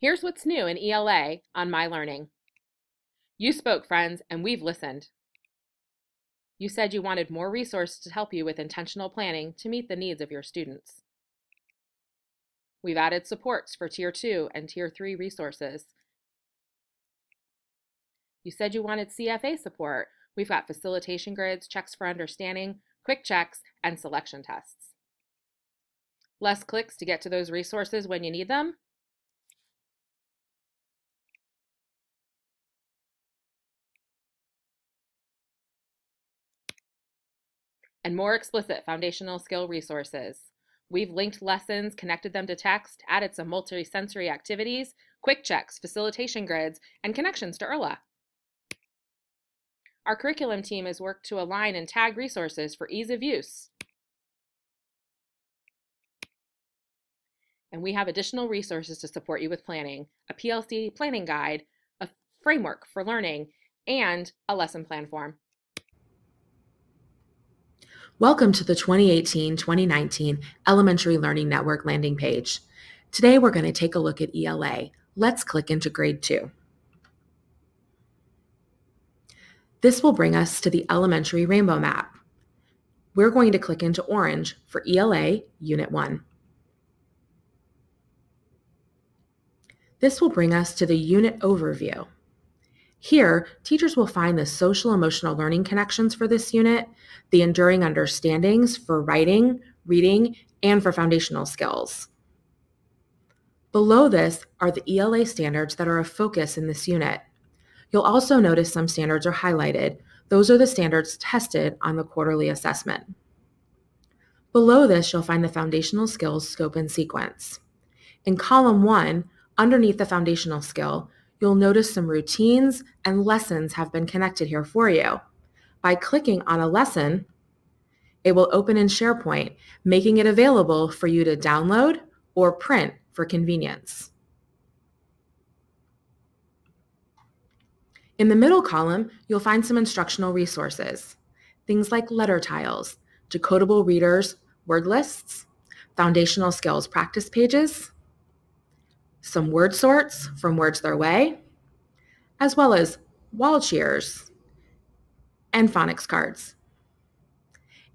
Here's what's new in ELA on myLearning. You spoke, friends, and we've listened. You said you wanted more resources to help you with intentional planning to meet the needs of your students. We've added supports for Tier 2 and Tier 3 resources. You said you wanted CFA support. We've got facilitation grids, checks for understanding, quick checks, and selection tests. Less clicks to get to those resources when you need them? And more explicit foundational skill resources. We've linked lessons, connected them to text, added some multi-sensory activities, quick checks, facilitation grids, and connections to ERLA. Our curriculum team has worked to align and tag resources for ease of use. And we have additional resources to support you with planning, a PLC planning guide, a framework for learning, and a lesson plan form. Welcome to the 2018-2019 Elementary Learning Network landing page. Today we're going to take a look at ELA. Let's click into Grade 2. This will bring us to the elementary rainbow map. We're going to click into orange for ELA Unit 1. This will bring us to the unit overview. Here, teachers will find the social emotional learning connections for this unit, the enduring understandings for writing, reading, and for foundational skills. Below this are the ELA standards that are a focus in this unit. You'll also notice some standards are highlighted. Those are the standards tested on the quarterly assessment. Below this, you'll find the foundational skills scope and sequence. In column 1, underneath the foundational skill, you'll notice some routines and lessons have been connected here for you. By clicking on a lesson, it will open in SharePoint, making it available for you to download or print for convenience. In the middle column, you'll find some instructional resources, things like letter tiles, decodable readers, word lists, foundational skills practice pages, some word sorts from Words Their Way, as well as wall cheers and phonics cards.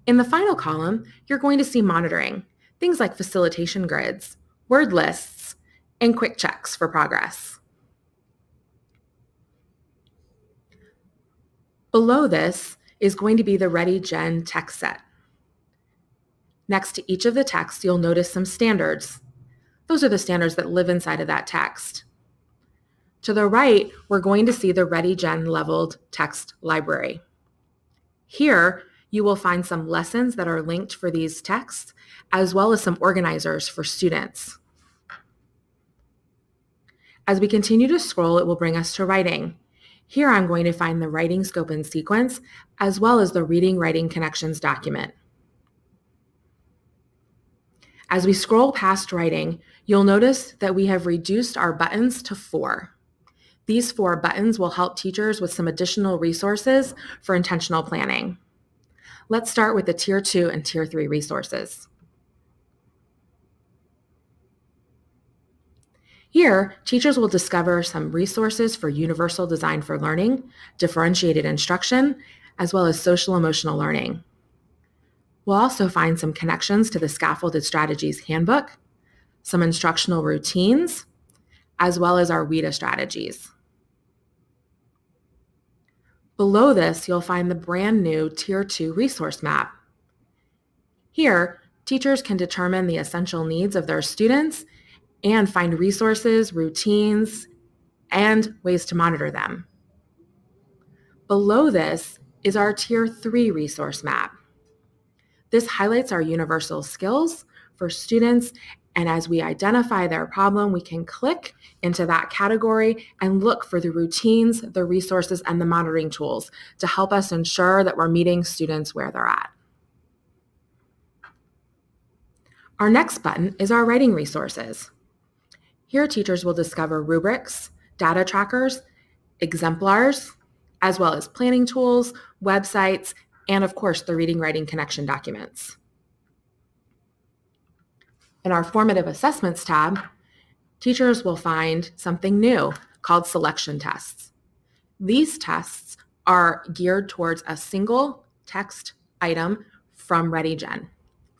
In the final column, you're going to see monitoring, things like facilitation grids, word lists, and quick checks for progress. Below this is going to be the Ready Gen text set. Next to each of the texts, you'll notice some standards. Those are the standards that live inside of that text. To the right, we're going to see the Ready Gen leveled text library. Here, you will find some lessons that are linked for these texts, as well as some organizers for students. As we continue to scroll, it will bring us to writing. Here, I'm going to find the writing scope and sequence, as well as the reading writing connections document. As we scroll past writing, you'll notice that we have reduced our buttons to 4. These 4 buttons will help teachers with some additional resources for intentional planning. Let's start with the Tier 2 and Tier 3 resources. Here, teachers will discover some resources for universal design for learning, differentiated instruction, as well as social emotional learning. We'll also find some connections to the Scaffolded Strategies Handbook, some instructional routines, as well as our WIDA strategies. Below this, you'll find the brand new Tier 2 resource map. Here, teachers can determine the essential needs of their students and find resources, routines, and ways to monitor them. Below this is our Tier 3 resource map. This highlights our universal skills for students, and as we identify their problem, we can click into that category and look for the routines, the resources, and the monitoring tools to help us ensure that we're meeting students where they're at. Our next button is our writing resources. Here, teachers will discover rubrics, data trackers, exemplars, as well as planning tools, websites, and of course, the reading writing connection documents. In our formative assessments tab, Teachers will find something new called selection tests. These tests are geared towards a single text item from ReadyGen.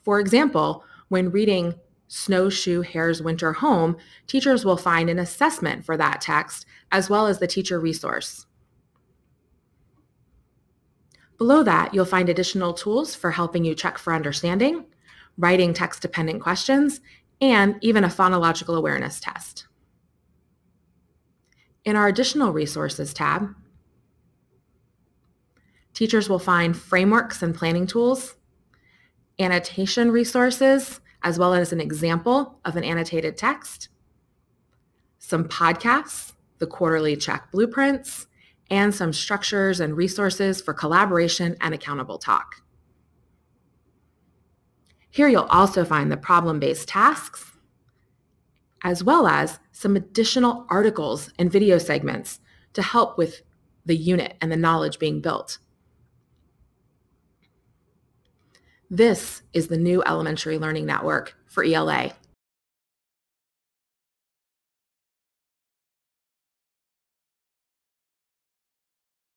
For example, when reading Snowshoe Hare's Winter Home, teachers will find an assessment for that text as well as the teacher resource. Below that, you'll find additional tools for helping you check for understanding, writing text-dependent questions, and even a phonological awareness test. In our Additional Resources tab, teachers will find frameworks and planning tools, annotation resources, as well as an example of an annotated text, some podcasts, the quarterly check blueprints, and some structures and resources for collaboration and accountable talk. Here you'll also find the problem-based tasks, as well as some additional articles and video segments to help with the unit and the knowledge being built. This is the new Elementary Learning Network for ELA